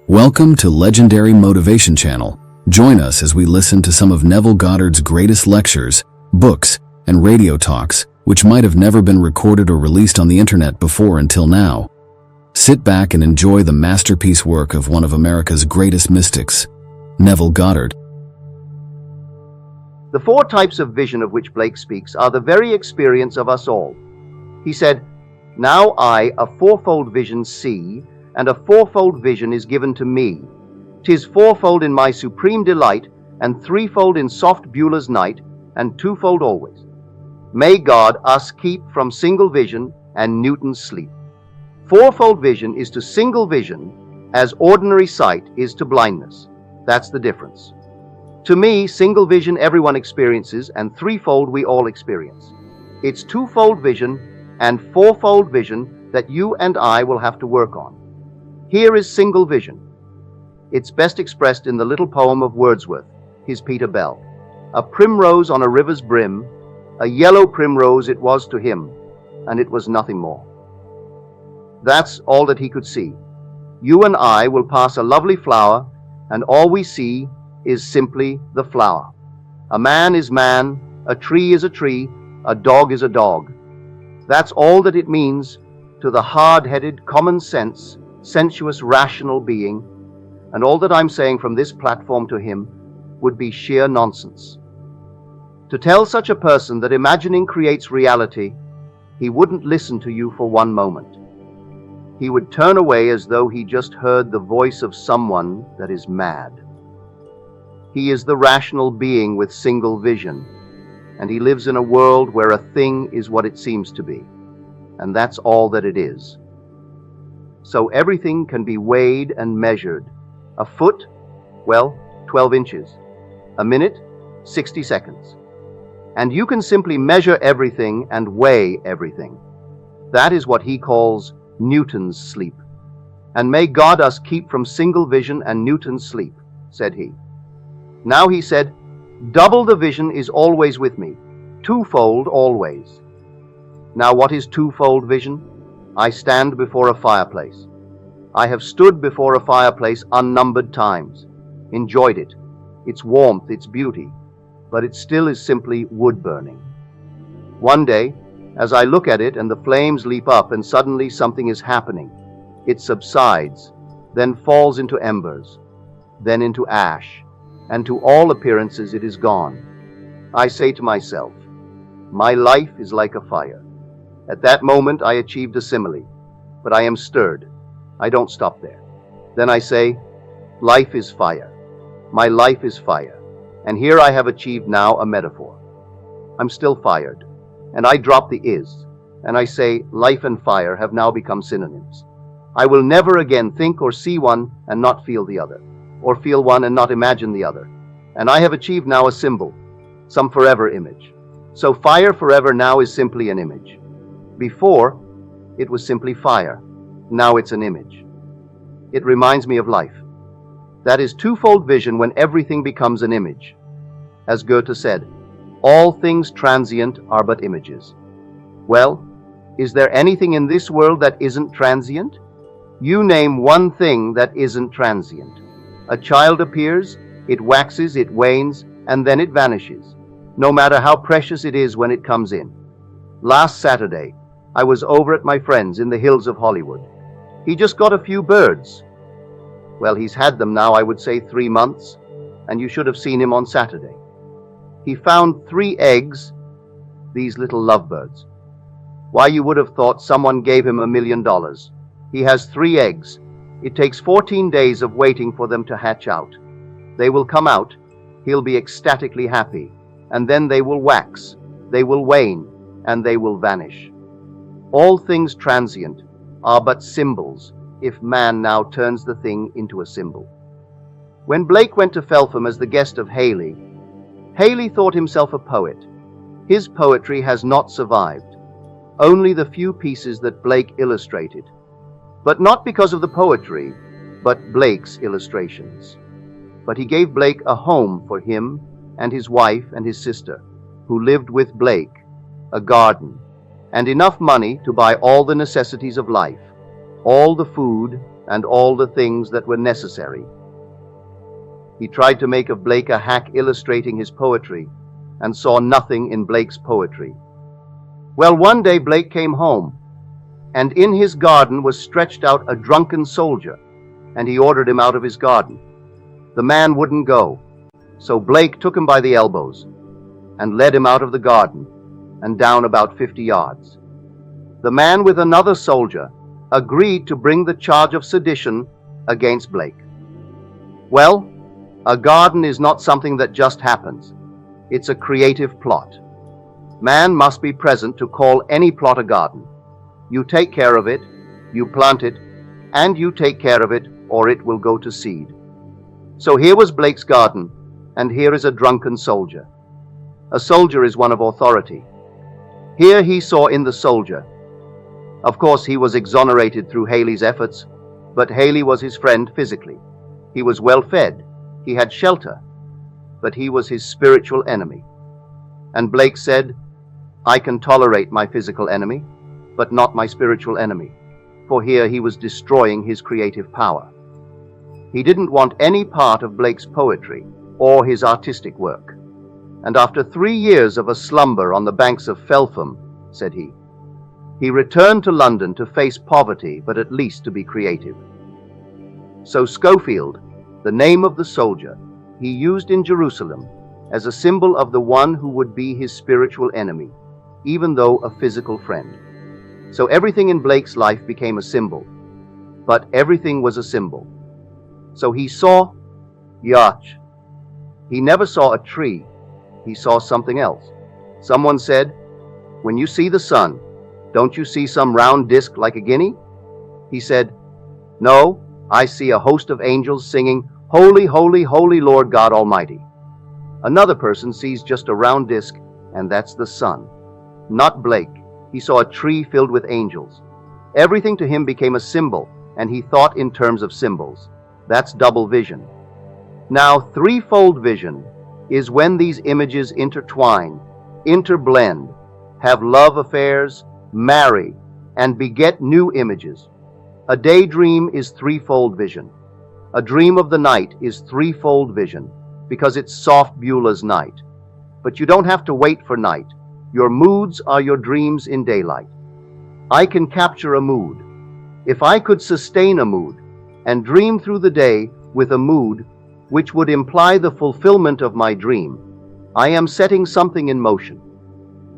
Welcome to Legendary Motivation Channel. Join us as we listen to some of Neville Goddard's greatest lectures, books, and radio talks, which might have never been recorded or released on the internet before until now. Sit back and enjoy the masterpiece work of one of America's greatest mystics, Neville Goddard. The four types of vision of which Blake speaks are the very experience of us all. He said, "Now I, a fourfold vision, see, and a fourfold vision is given to me. 'Tis fourfold in my supreme delight, and threefold in soft Beulah's night, and twofold always. May God us keep from single vision and Newton's sleep." Fourfold vision is to single vision as ordinary sight is to blindness. That's the difference. To me, single vision everyone experiences, and threefold we all experience. It's twofold vision and fourfold vision that you and I will have to work on. Here is single vision. It's best expressed in the little poem of Wordsworth, his Peter Bell. A primrose on a river's brim, a yellow primrose it was to him, and it was nothing more. That's all that he could see. You and I will pass a lovely flower, and all we see is simply the flower. A man is man, a tree is a tree, a dog is a dog. That's all that it means to the hard-headed, common sense, sensuous, rational being, and all that I'm saying from this platform to him would be sheer nonsense. To tell such a person that imagining creates reality, he wouldn't listen to you for one moment. He would turn away as though he just heard the voice of someone that is mad. He is the rational being with single vision, and he lives in a world where a thing is what it seems to be, and that's all that it is. So everything can be weighed and measured. A foot, well, 12 inches. A minute, 60 seconds. And you can simply measure everything and weigh everything. That is what he calls Newton's sleep. And may God us keep from single vision and Newton's sleep, said he. Now he said, double the vision is always with me, twofold always. Now what is twofold vision? I stand before a fireplace. I have stood before a fireplace unnumbered times, enjoyed it, its warmth, its beauty, but it still is simply wood burning. One day, as I look at it and the flames leap up and suddenly something is happening, it subsides, then falls into embers, then into ash, and to all appearances it is gone. I say to myself, my life is like a fire. At that moment I achieved a simile, but I am stirred. I don't stop there. Then I say, life is fire. My life is fire. And here I have achieved now a metaphor. I'm still fired. And I drop the is, and I say life and fire have now become synonyms. I will never again think or see one and not feel the other, or feel one and not imagine the other. And I have achieved now a symbol, some forever image. So fire forever now is simply an image. Before, it was simply fire. Now it's an image. It reminds me of life. That is twofold vision when everything becomes an image. As Goethe said, all things transient are but images. Well, is there anything in this world that isn't transient? You name one thing that isn't transient. A child appears, it waxes, it wanes, and then it vanishes, no matter how precious it is when it comes in. Last Saturday, I was over at my friend's in the hills of Hollywood. He just got a few birds. Well, he's had them now, I would say 3 months, and you should have seen him on Saturday. He found 3 eggs, these little lovebirds. Why, you would have thought someone gave him $1 million. He has 3 eggs. It takes 14 days of waiting for them to hatch out. They will come out, he'll be ecstatically happy, and then they will wax, they will wane, and they will vanish. All things transient are but symbols if man now turns the thing into a symbol. When Blake went to Felpham as the guest of Haley, Haley thought himself a poet. His poetry has not survived, only the few pieces that Blake illustrated. But not because of the poetry, but Blake's illustrations. But he gave Blake a home for him and his wife and his sister, who lived with Blake, a garden, and enough money to buy all the necessities of life, all the food and all the things that were necessary. He tried to make of Blake a hack illustrating his poetry, and saw nothing in Blake's poetry. Well, one day Blake came home, and in his garden was stretched out a drunken soldier, and he ordered him out of his garden. The man wouldn't go, so Blake took him by the elbows and led him out of the garden and down about 50 yards. The man with another soldier agreed to bring the charge of sedition against Blake. Well, a garden is not something that just happens. It's a creative plot. Man must be present to call any plot a garden. You take care of it, you plant it, and you take care of it, or it will go to seed. So here was Blake's garden, and here is a drunken soldier. A soldier is one of authority. Here he saw in the soldier. Of course, he was exonerated through Haley's efforts, but Haley was his friend physically. He was well fed. He had shelter, but he was his spiritual enemy. And Blake said, I can tolerate my physical enemy, but not my spiritual enemy, for here he was destroying his creative power. He didn't want any part of Blake's poetry or his artistic work. And after 3 years of a slumber on the banks of Felpham, said he returned to London to face poverty, but at least to be creative. So Schofield, the name of the soldier, he used in Jerusalem as a symbol of the one who would be his spiritual enemy, even though a physical friend. So everything in Blake's life became a symbol, but everything was a symbol. So he saw Yacht. He never saw a tree. He saw something else. Someone said, when you see the sun, don't you see some round disc like a guinea? He said, no, I see a host of angels singing, Holy, holy, holy Lord God Almighty. Another person sees just a round disc, and that's the sun. Not Blake. He saw a tree filled with angels. Everything to him became a symbol, and he thought in terms of symbols. That's double vision. Now, threefold vision is when these images intertwine, interblend, have love affairs, marry, and beget new images. A daydream is threefold vision. A dream of the night is threefold vision, because it's soft Beulah's night. But you don't have to wait for night. Your moods are your dreams in daylight. I can capture a mood. If I could sustain a mood and dream through the day with a mood which would imply the fulfillment of my dream, I am setting something in motion.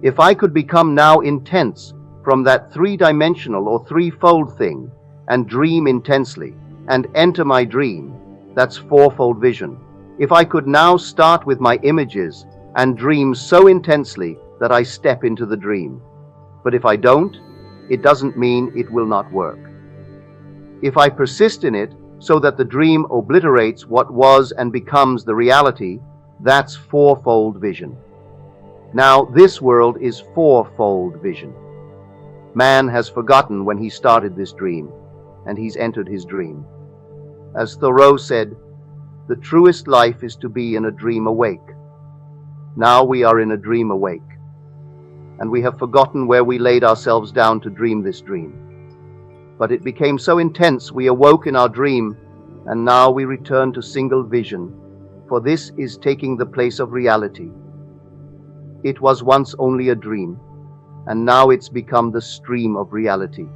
If I could become now intense from that three-dimensional or threefold thing and dream intensely and enter my dream, that's fourfold vision. If I could now start with my images and dream so intensely that I step into the dream. But if I don't, it doesn't mean it will not work. If I persist in it so that the dream obliterates what was and becomes the reality, that's fourfold vision. Now, this world is fourfold vision. Man has forgotten when he started this dream, and he's entered his dream. As Thoreau said, the truest life is to be in a dream awake. Now we are in a dream awake, and we have forgotten where we laid ourselves down to dream this dream. But it became so intense we awoke in our dream, and now we return to single vision, for this is taking the place of reality. It was once only a dream, and now it's become the stream of reality.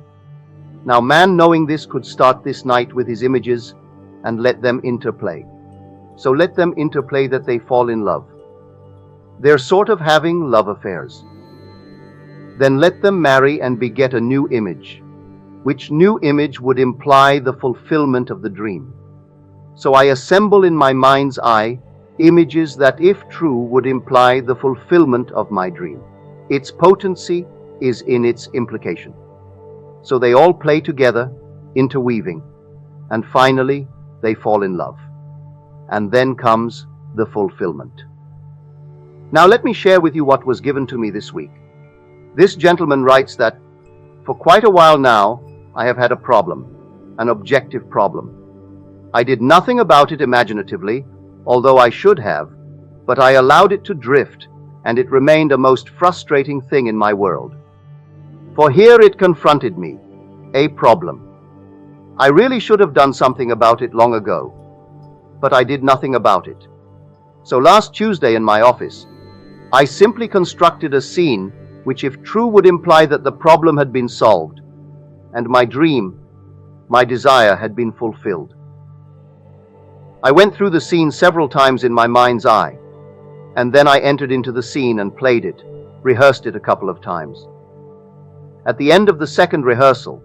Now man, knowing this, could start this night with his images and let them interplay. So let them interplay that they fall in love. They're sort of having love affairs. Then let them marry and beget a new image, which new image would imply the fulfillment of the dream. So I assemble in my mind's eye images that, if true, would imply the fulfillment of my dream. Its potency is in its implication. So they all play together, interweaving, and finally they fall in love. And then comes the fulfillment. Now let me share with you what was given to me this week. This gentleman writes that, for quite a while now, I have had a problem, an objective problem. I did nothing about it imaginatively, although I should have, but I allowed it to drift, and it remained a most frustrating thing in my world. For here it confronted me, a problem. I really should have done something about it long ago, but I did nothing about it. So last Tuesday in my office, I simply constructed a scene which, if true, would imply that the problem had been solved, and my dream, my desire, had been fulfilled. I went through the scene several times in my mind's eye, and then I entered into the scene and played it, rehearsed it a couple of times. At the end of the second rehearsal,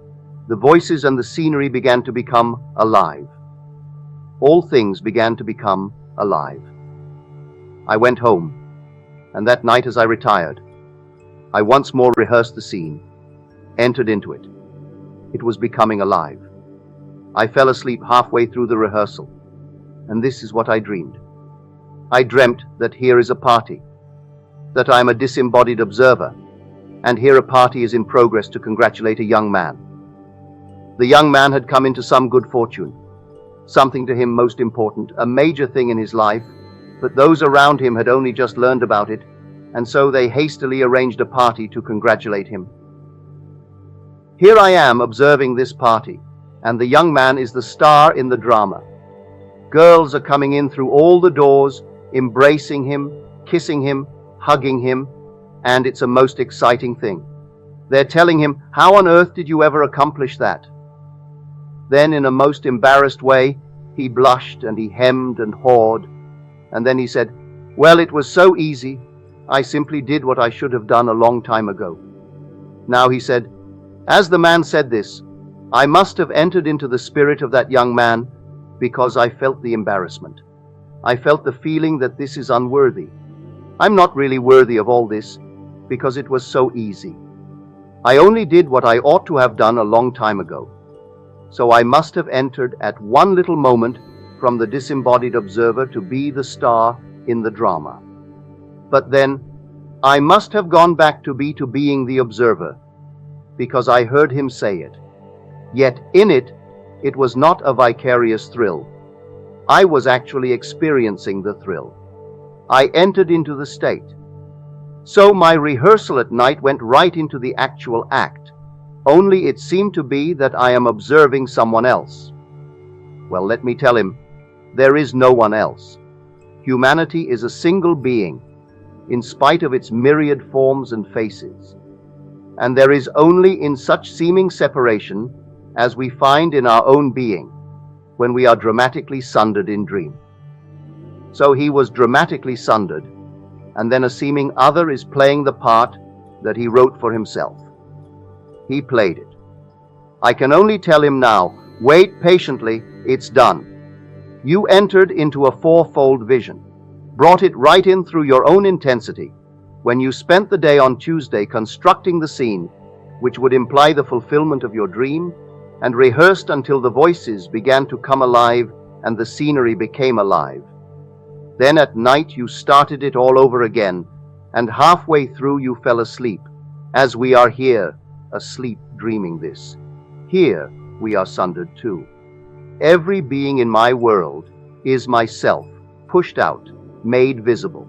the voices and the scenery began to become alive. All things began to become alive. I went home, and that night as I retired, I once more rehearsed the scene, entered into it. It was becoming alive. I fell asleep halfway through the rehearsal, and this is what I dreamed. I dreamt that here is a party, that I am a disembodied observer, and here a party is in progress to congratulate a young man. The young man had come into some good fortune, something to him most important, a major thing in his life, but those around him had only just learned about it, and so they hastily arranged a party to congratulate him. Here I am observing this party, and the young man is the star in the drama. Girls are coming in through all the doors, embracing him, kissing him, hugging him, and it's a most exciting thing. They're telling him, "How on earth did you ever accomplish that?" Then, in a most embarrassed way, he blushed and he hemmed and hawed, and then he said, "Well, it was so easy. I simply did what I should have done a long time ago." Now he said, as the man said this, I must have entered into the spirit of that young man because I felt the embarrassment. I felt the feeling that this is unworthy. I'm not really worthy of all this because it was so easy. I only did what I ought to have done a long time ago. So I must have entered at one little moment from the disembodied observer to be the star in the drama. But then, I must have gone back to being the observer, because I heard him say it. Yet in it, it was not a vicarious thrill. I was actually experiencing the thrill. I entered into the state. So my rehearsal at night went right into the actual act. Only it seemed to be that I am observing someone else. Well, let me tell him, there is no one else. Humanity is a single being, in spite of its myriad forms and faces. And there is only in such seeming separation as we find in our own being, when we are dramatically sundered in dream. So he was dramatically sundered, and then a seeming other is playing the part that he wrote for himself. He played it. I can only tell him now, wait patiently, it's done. You entered into a fourfold vision, brought it right in through your own intensity, when you spent the day on Tuesday constructing the scene, which would imply the fulfillment of your dream, and rehearsed until the voices began to come alive and the scenery became alive. Then at night you started it all over again, and halfway through you fell asleep, as we are here, asleep dreaming this. Here we are sundered too. Every being in my world is myself, pushed out, made visible.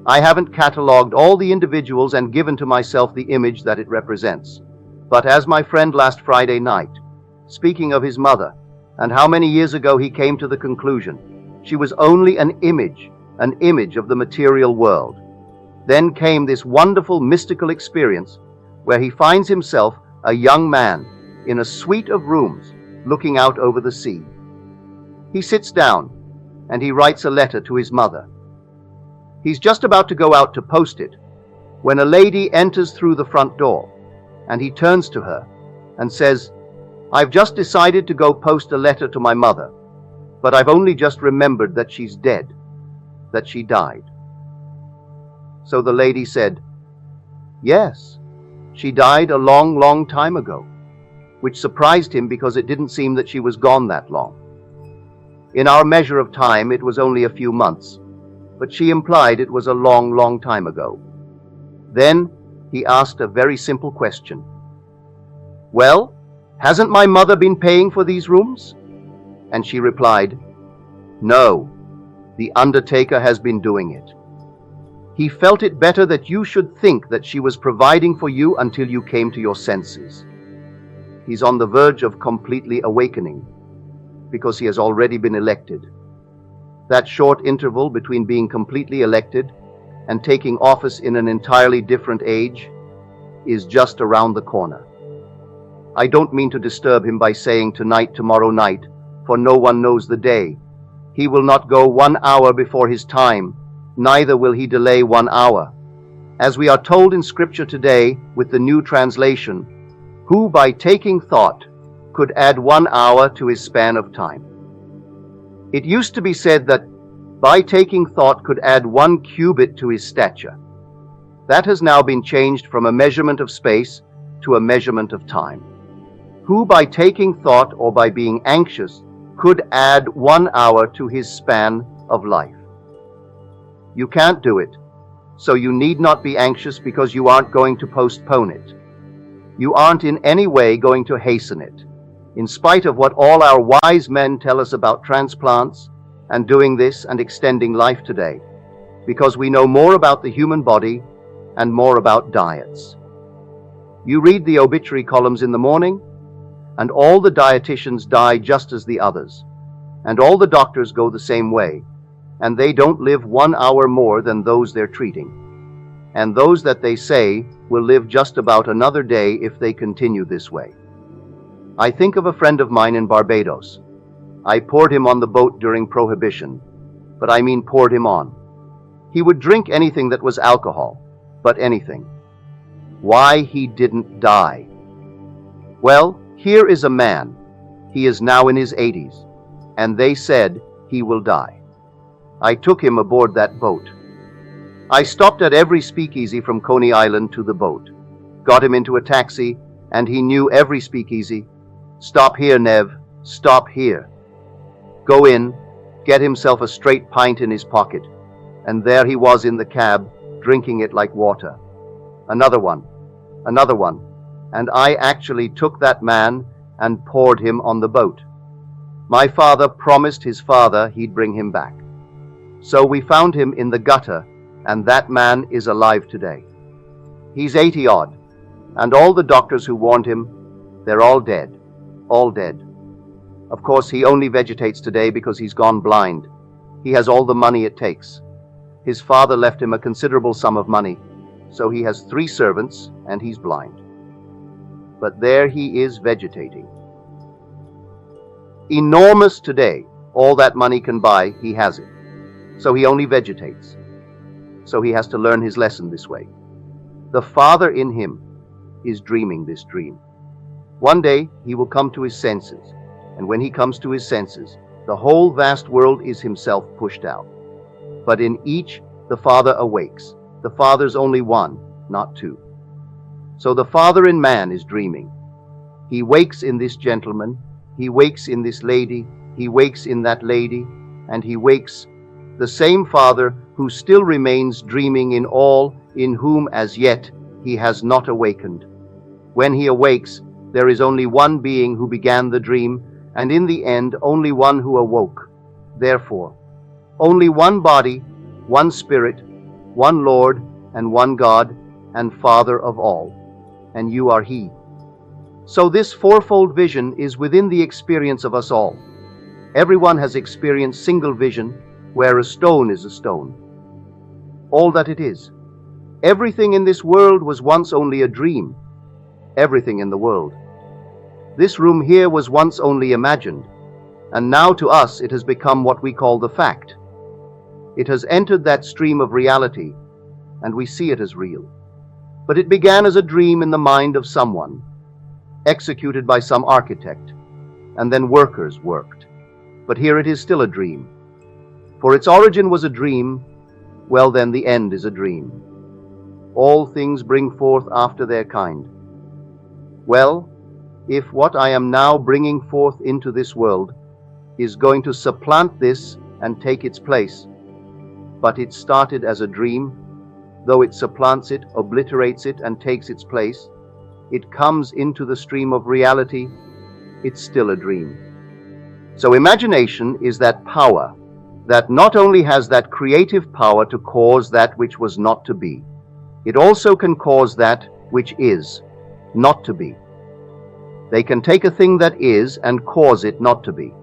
I haven't catalogued all the individuals and given to myself the image that it represents. But as my friend last Friday night, speaking of his mother, and how many years ago he came to the conclusion she was only an image of the material world. Then came this wonderful mystical experience where he finds himself a young man in a suite of rooms looking out over the sea. He sits down and he writes a letter to his mother. He's just about to go out to post it when a lady enters through the front door, and he turns to her and says, "I've just decided to go post a letter to my mother, but I've only just remembered that she's dead, that she died." So the lady said, "Yes, she died a long, long time ago," which surprised him because it didn't seem that she was gone that long. In our measure of time, it was only a few months, but she implied it was a long, long time ago. Then he asked a very simple question. "Well, hasn't my mother been paying for these rooms?" And she replied, "No, the undertaker has been doing it. He felt it better that you should think that she was providing for you until you came to your senses. He's on the verge of completely awakening because he has already been elected. That short interval between being completely elected and taking office in an entirely different age is just around the corner. I don't mean to disturb him by saying tonight, tomorrow night, for no one knows the day. He will not go 1 hour before his time, neither will he delay 1 hour. As we are told in Scripture today with the new translation, who by taking thought could add 1 hour to his span of time. It used to be said that by taking thought could add 1 cubit to his stature. That has now been changed from a measurement of space to a measurement of time. Who by taking thought or by being anxious could add 1 hour to his span of life. You can't do it, so you need not be anxious because you aren't going to postpone it. You aren't in any way going to hasten it, in spite of what all our wise men tell us about transplants and doing this and extending life today, because we know more about the human body and more about diets. You read the obituary columns in the morning, and all the dietitians die just as the others, and all the doctors go the same way, and they don't live 1 hour more than those they're treating. And those that they say will live just about another day if they continue this way. I think of a friend of mine in Barbados. I poured him on the boat during Prohibition, but I mean poured him on. He would drink anything that was alcohol, but anything. Why he didn't die? Well, here is a man. He is now in his 80s, and they said he will die. I took him aboard that boat. I stopped at every speakeasy from Coney Island to the boat, got him into a taxi, and he knew every speakeasy. Stop here, Nev, stop here. Go in, get himself a straight pint in his pocket, and there he was in the cab, drinking it like water. Another one, and I actually took that man and poured him on the boat. My father promised his father he'd bring him back. So we found him in the gutter, and that man is alive today. He's 80 odd, and all the doctors who warned him, they're all dead, all dead. Of course, he only vegetates today because he's gone blind. He has all the money it takes. His father left him a considerable sum of money, so he has 3 servants, and he's blind. But there he is vegetating. Enormous today. All that money can buy, he has it. So he only vegetates. So he has to learn his lesson this way. The Father in him is dreaming this dream. One day he will come to his senses, and when he comes to his senses, the whole vast world is himself pushed out. But in each, the Father awakes. The Father's only one, not 2. So the Father in man is dreaming. He wakes in this gentleman, he wakes in this lady, he wakes in that lady, and he wakes the same Father who still remains dreaming in all in whom as yet he has not awakened. When he awakes, there is only one being who began the dream, and in the end only one who awoke. Therefore, only one body, one Spirit, one Lord, and one God, and Father of all. And you are He. So this fourfold vision is within the experience of us all. Everyone has experienced single vision, where a stone is a stone. All that it is. Everything in this world was once only a dream. Everything in the world. This room here was once only imagined, and now to us it has become what we call the fact. It has entered that stream of reality, and we see it as real. But it began as a dream in the mind of someone, executed by some architect, and then workers worked. But here it is still a dream. For its origin was a dream, well then the end is a dream. All things bring forth after their kind. Well, if what I am now bringing forth into this world is going to supplant this and take its place, but it started as a dream, though it supplants it, obliterates it, and takes its place, it comes into the stream of reality, it's still a dream. So imagination is that power that not only has that creative power to cause that which was not to be, it also can cause that which is not to be. They can take a thing that is and cause it not to be.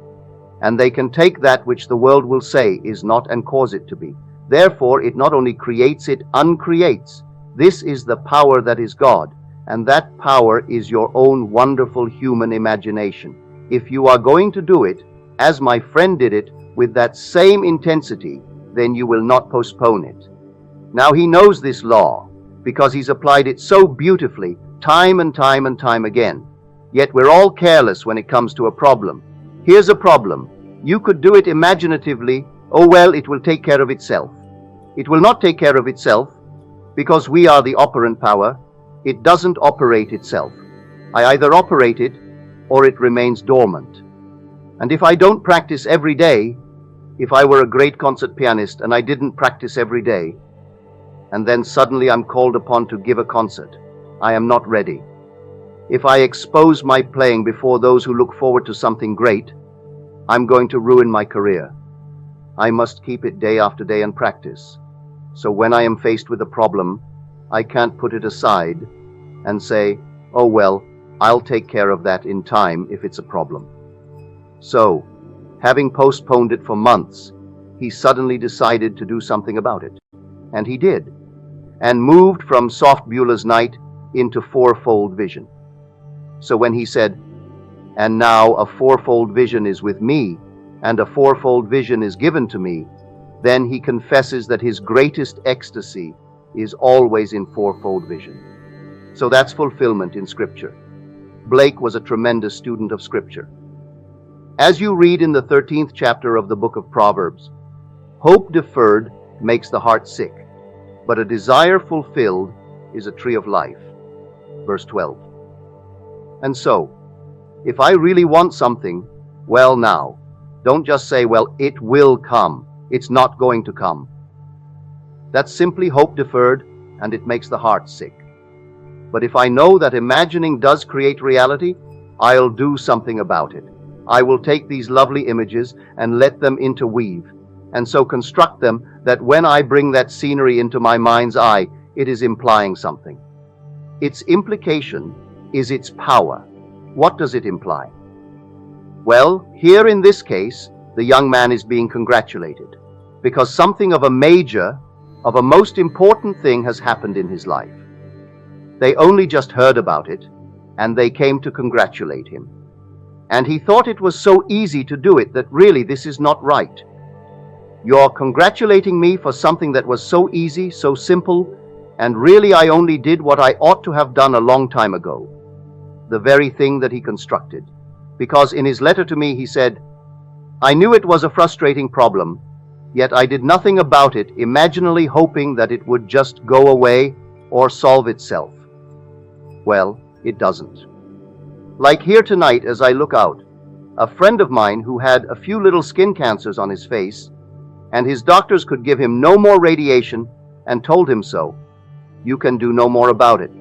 And they can take that which the world will say is not and cause it to be. Therefore, it not only creates, it uncreates. This is the power that is God, and that power is your own wonderful human imagination. If you are going to do it, as my friend did it, with that same intensity, then you will not postpone it. Now he knows this law, because he's applied it so beautifully, time and time and time again. Yet we're all careless when it comes to a problem. Here's a problem. You could do it imaginatively. Oh well, it will take care of itself. It will not take care of itself, because we are the operant power. It doesn't operate itself. I either operate it, or it remains dormant. And if I don't practice every day, if I were a great concert pianist and I didn't practice every day, and then suddenly I'm called upon to give a concert, I am not ready. If I expose my playing before those who look forward to something great, I'm going to ruin my career. I must keep it day after day and practice. So when I am faced with a problem, I can't put it aside and say, oh well, I'll take care of that in time if it's a problem. So, having postponed it for months, he suddenly decided to do something about it. And he did, and moved from soft Beulah's night into fourfold vision. So when he said, and now a fourfold vision is with me, and a fourfold vision is given to me, then he confesses that his greatest ecstasy is always in fourfold vision. So that's fulfillment in Scripture. Blake was a tremendous student of Scripture. As you read in the 13th chapter of the book of Proverbs, hope deferred makes the heart sick, but a desire fulfilled is a tree of life. Verse 12. And so, if I really want something, well now, don't just say, well, it will come. It's not going to come. That's simply hope deferred, and it makes the heart sick. But if I know that imagining does create reality, I'll do something about it. I will take these lovely images and let them interweave, and so construct them that when I bring that scenery into my mind's eye, it is implying something. Its implication is its power. What does it imply? Well, here in this case, the young man is being congratulated, because something of a major, of a most important thing has happened in his life. They only just heard about it, and they came to congratulate him. And he thought it was so easy to do it that really this is not right. You're congratulating me for something that was so easy, so simple, and really I only did what I ought to have done a long time ago. The very thing that he constructed. Because in his letter to me he said, I knew it was a frustrating problem, yet I did nothing about it, imaginally hoping that it would just go away or solve itself. Well, it doesn't. Like here tonight as I look out, a friend of mine who had a few little skin cancers on his face, and his doctors could give him no more radiation and told him so. You can do no more about it.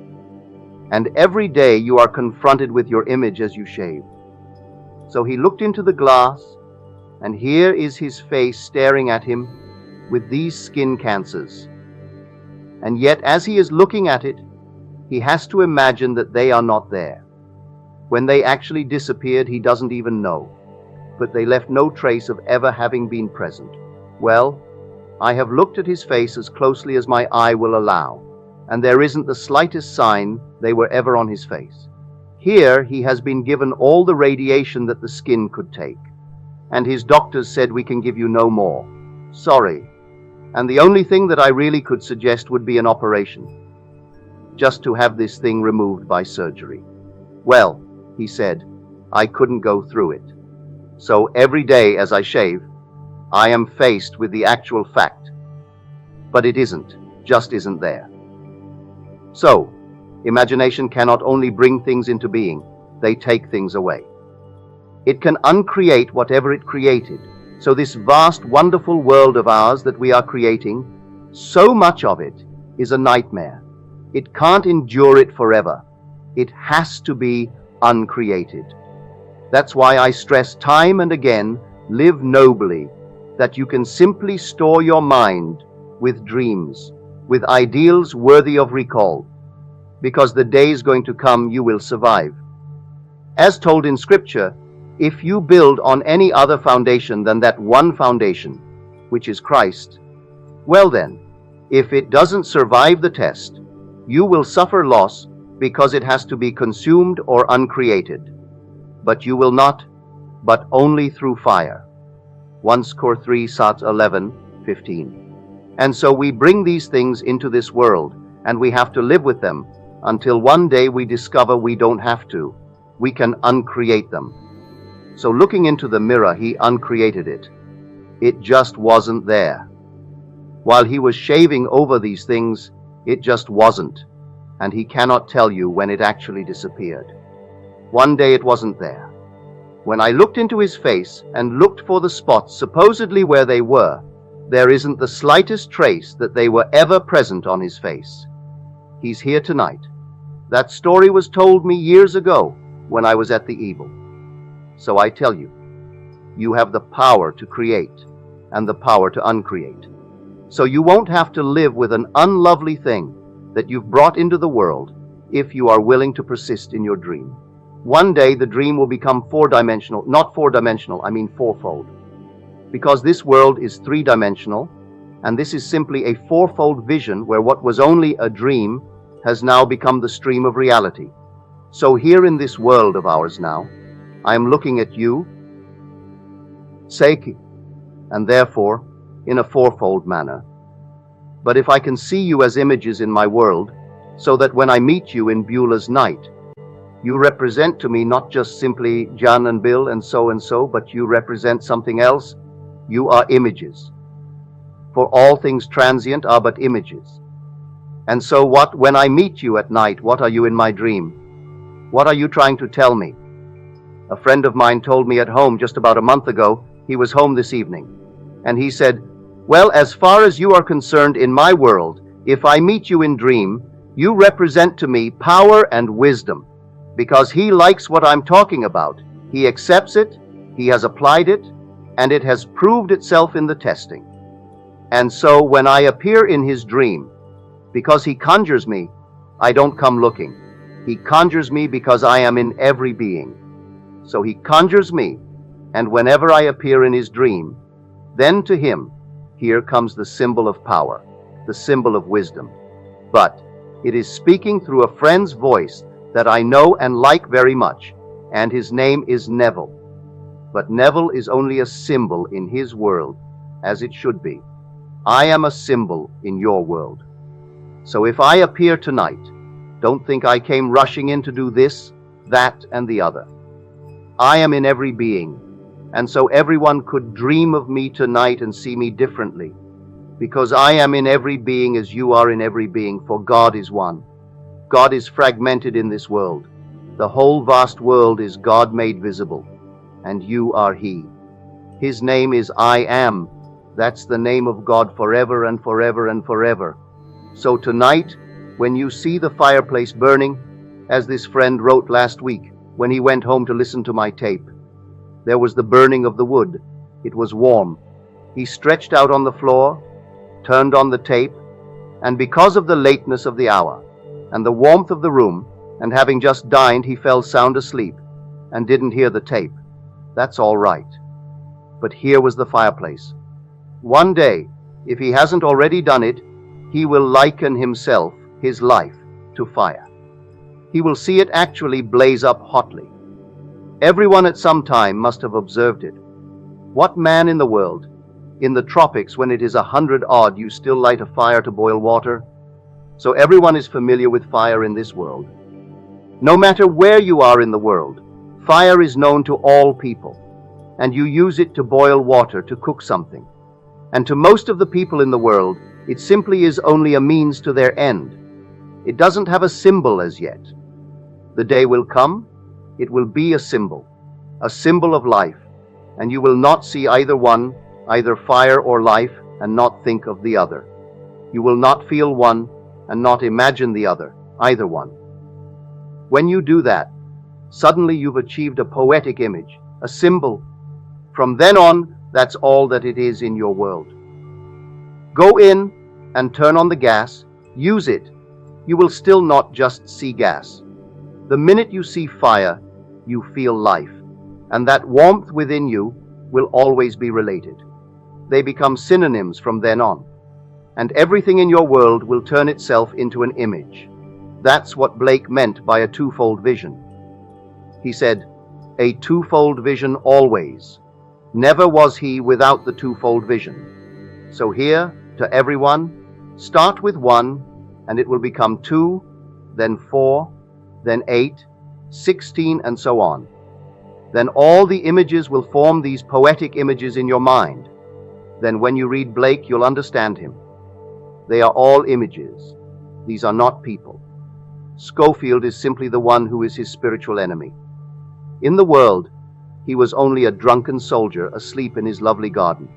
And every day you are confronted with your image as you shave. So he looked into the glass, and here is his face staring at him with these skin cancers. And yet as he is looking at it, he has to imagine that they are not there. When they actually disappeared, he doesn't even know, but they left no trace of ever having been present. Well, I have looked at his face as closely as my eye will allow, and there isn't the slightest sign they were ever on his face. Here he has been given all the radiation that the skin could take, and his doctors said we can give you no more. Sorry. And the only thing that I really could suggest would be an operation, just to have this thing removed by surgery. Well, he said, I couldn't go through it. So every day as I shave, I am faced with the actual fact. But it just isn't there. So, imagination cannot only bring things into being, they take things away. It can uncreate whatever it created. So this vast, wonderful world of ours that we are creating, so much of it is a nightmare. It can't endure it forever. It has to be uncreated. That's why I stress time and again, live nobly, that you can simply store your mind with dreams, with ideals worthy of recall, because the day is going to come you will survive. As told in Scripture, if you build on any other foundation than that one foundation, which is Christ, well then, if it doesn't survive the test, you will suffer loss because it has to be consumed or uncreated. But you will not, but only through fire. 1 Cor 3 Sat 11:15. And so we bring these things into this world, and we have to live with them until one day we discover we don't have to. We can uncreate them. So looking into the mirror, he uncreated it. It just wasn't there. While he was shaving over these things, it just wasn't, and he cannot tell you when it actually disappeared. One day it wasn't there. When I looked into his face and looked for the spots supposedly where they were, there isn't the slightest trace that they were ever present on his face. He's here tonight. That story was told me years ago when I was at the evil. So I tell you, you have the power to create and the power to uncreate. So you won't have to live with an unlovely thing that you've brought into the world if you are willing to persist in your dream. One day the dream will become four-dimensional, not four-dimensional, I mean fourfold. Because this world is three-dimensional, and this is simply a fourfold vision where what was only a dream has now become the stream of reality. So here in this world of ours now, I am looking at you, Seiki, and therefore in a fourfold manner. But if I can see you as images in my world, so that when I meet you in Beulah's night, you represent to me not just simply John and Bill and so, but you represent something else. You are images. For all things transient are but images. And so when I meet you at night, what are you in my dream? What are you trying to tell me? A friend of mine told me at home just about a month ago, he was home this evening, and he said, well, as far as you are concerned in my world, if I meet you in dream, you represent to me power and wisdom, because he likes what I'm talking about. He accepts it, he has applied it, and it has proved itself in the testing. And so when I appear in his dream, because he conjures me, I don't come looking. He conjures me because I am in every being. So he conjures me, and whenever I appear in his dream, then to him, here comes the symbol of power, the symbol of wisdom. But it is speaking through a friend's voice that I know and like very much, and his name is Neville. But Neville is only a symbol in his world, as it should be. I am a symbol in your world. So if I appear tonight, don't think I came rushing in to do this, that, and the other. I am in every being, and so everyone could dream of me tonight and see me differently, because I am in every being as you are in every being, for God is one. God is fragmented in this world. The whole vast world is God made visible, and you are He. His name is I Am. That's the name of God forever and forever and forever. So tonight, when you see the fireplace burning, as this friend wrote last week when he went home to listen to my tape, there was the burning of the wood. It was warm. He stretched out on the floor, turned on the tape, and because of the lateness of the hour and the warmth of the room, and having just dined, he fell sound asleep and didn't hear the tape. That's all right. But here was the fireplace. One day, if he hasn't already done it, he will liken himself, his life, to fire. He will see it actually blaze up hotly. Everyone at some time must have observed it. What man in the world, in the tropics when it is 100 odd, you still light a fire to boil water? So everyone is familiar with fire in this world. No matter where you are in the world, fire is known to all people, and you use it to boil water, to cook something. And to most of the people in the world, it simply is only a means to their end. It doesn't have a symbol as yet. The day will come, it will be a symbol of life, and you will not see either one, either fire or life, and not think of the other. You will not feel one and not imagine the other, either one. When you do that, suddenly you've achieved a poetic image, a symbol. From then on, that's all that it is in your world. Go in and turn on the gas, use it. You will still not just see gas. The minute you see fire, you feel life, and that warmth within you will always be related. They become synonyms from then on, and everything in your world will turn itself into an image. That's what Blake meant by a twofold vision. He said, "A twofold vision always. Never was he without the twofold vision." So here, to everyone, start with one, and it will become two, then four, then 8, 16, and so on. Then all the images will form these poetic images in your mind. Then when you read Blake, you'll understand him. They are all images. These are not people. Schofield is simply the one who is his spiritual enemy. In the world, he was only a drunken soldier asleep in his lovely garden.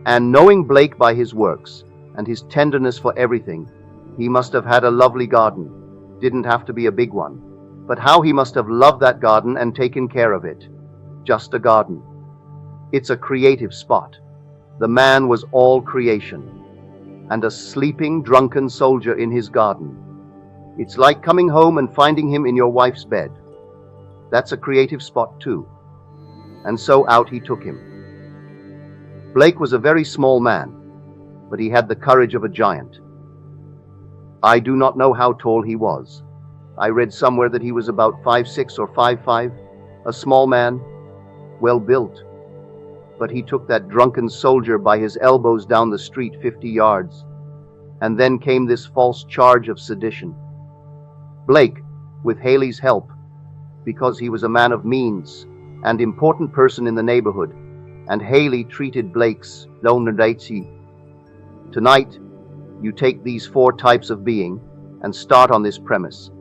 And knowing Blake by his works and his tenderness for everything, he must have had a lovely garden. Didn't have to be a big one. But how he must have loved that garden and taken care of it. Just a garden. It's a creative spot. The man was all creation. And a sleeping, drunken soldier in his garden. It's like coming home and finding him in your wife's bed. That's a creative spot too. And so out he took him. Blake was a very small man, but he had the courage of a giant. I do not know how tall he was. I read somewhere that he was about 5'6" or 5'5", a small man, well built. But he took that drunken soldier by his elbows down the street 50 yards. And then came this false charge of sedition. Blake, with Haley's help, because he was a man of means and important person in the neighborhood, and Haley treated Blake's lonerdaity. Tonight, you take these 4 types of being and start on this premise.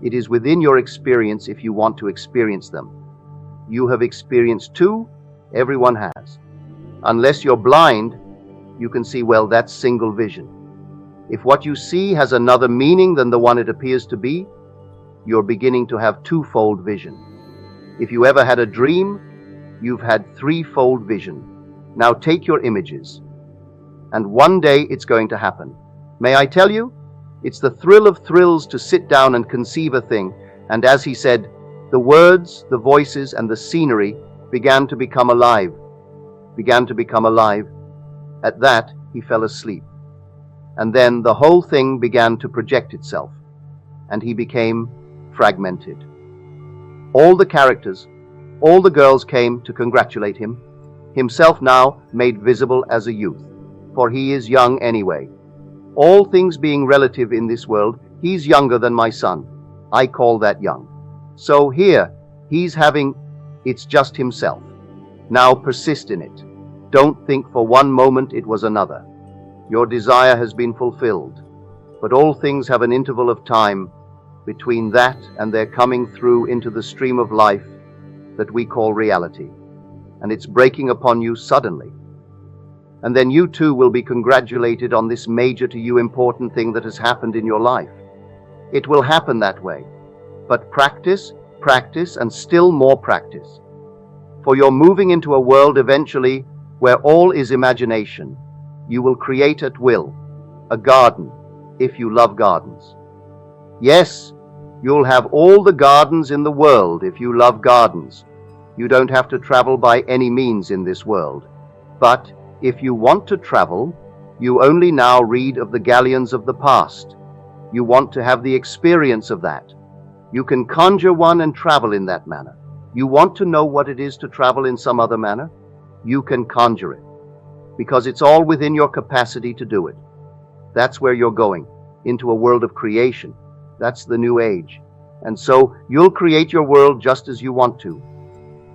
It is within your experience if you want to experience them. You have experienced 2, everyone has. Unless you're blind, you can see, well, that's single vision. If what you see has another meaning than the one it appears to be, you're beginning to have twofold vision. If you ever had a dream, you've had threefold vision. Now take your images, and one day it's going to happen. May I tell you? It's the thrill of thrills to sit down and conceive a thing, and as he said, the words, the voices, and the scenery began to become alive. At that, he fell asleep. And then the whole thing began to project itself, and he became fragmented. All the characters, all the girls came to congratulate him, himself now made visible as a youth, for he is young anyway. All things being relative in this world, he's younger than my son. I call that young. So here, it's just himself. Now persist in it. Don't think for one moment it was another. Your desire has been fulfilled, but all things have an interval of time between that and their coming through into the stream of life that we call reality, and it's breaking upon you suddenly. And then you too will be congratulated on this major to you important thing that has happened in your life. It will happen that way, but practice, and still more practice. For you're moving into a world eventually where all is imagination. You will create at will a garden, if you love gardens. Yes, you'll have all the gardens in the world if you love gardens. You don't have to travel by any means in this world. But if you want to travel, you only now read of the galleons of the past. You want to have the experience of that. You can conjure one and travel in that manner. You want to know what it is to travel in some other manner? You can conjure it, because it's all within your capacity to do it. That's where you're going, into a world of creation. That's the new age. And so you'll create your world just as you want to.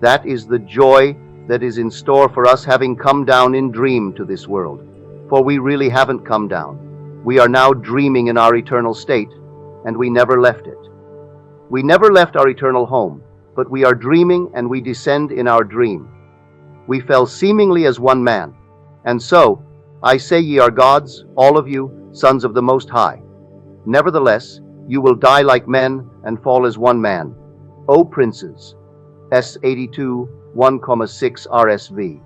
That is the joy that is in store for us having come down in dream to this world. For we really haven't come down. We are now dreaming in our eternal state, and we never left it. We never left our eternal home, but we are dreaming and we descend in our dream. We fell seemingly as one man. And so, I say ye are gods, all of you, sons of the Most High. Nevertheless, you will die like men and fall as one man. O princes. S82 1,6 RSV.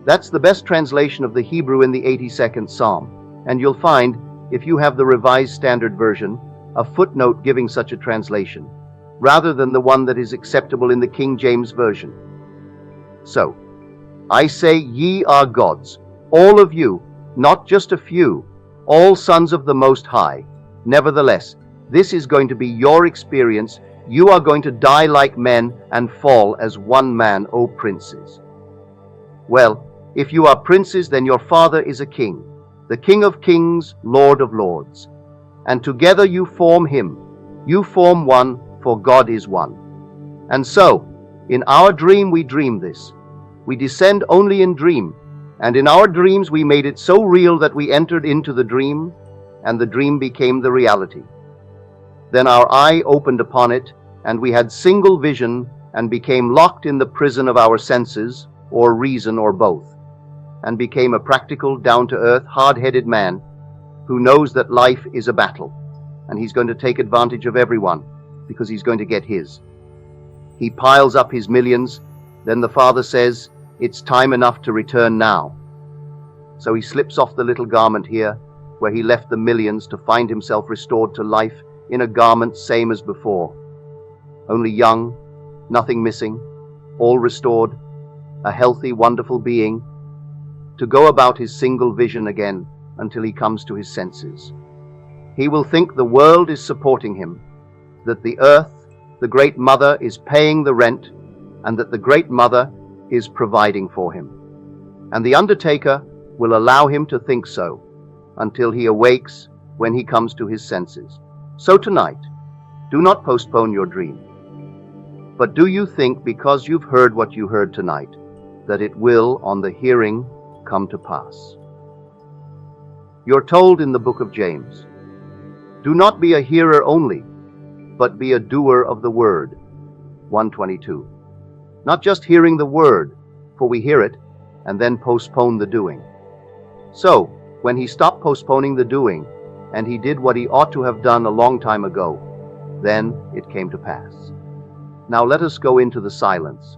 That's the best translation of the Hebrew in the 82nd Psalm, and you'll find, if you have the Revised Standard Version, a footnote giving such a translation. rather than the one that is acceptable in the King James Version. So, I say ye are gods, all of you, not just a few, all sons of the Most High. Nevertheless, this is going to be your experience. You are going to die like men and fall as one man, O princes. Well, if you are princes, then your father is a king, the King of kings, Lord of lords. And together you form him. You form one, for God is one. And so, in our dream we dream this. We descend only in dream, and in our dreams we made it so real that we entered into the dream, and the dream became the reality. Then our eye opened upon it, and we had single vision, and became locked in the prison of our senses, or reason, or both, and became a practical, down-to-earth, hard-headed man who knows that life is a battle, and he's going to take advantage of everyone, because he's going to get his. He piles up his millions. Then the father says, it's time enough to return now. So he slips off the little garment here, where he left the millions, to find himself restored to life in a garment same as before. Only young, nothing missing, all restored, a healthy, wonderful being, to go about his single vision again until he comes to his senses. He will think the world is supporting him, that the earth, the great mother, is paying the rent, and that the great mother is providing for him. And the undertaker will allow him to think so until he awakes when he comes to his senses. So tonight, do not postpone your dream. But do you think, because you've heard what you heard tonight, that it will, on the hearing, come to pass? You're told in the book of James, do not be a hearer only, but be a doer of the word. 1:22. Not just hearing the word, for we hear it and then postpone the doing. So, when he stopped postponing the doing, and he did what he ought to have done a long time ago, then it came to pass. Now let us go into the silence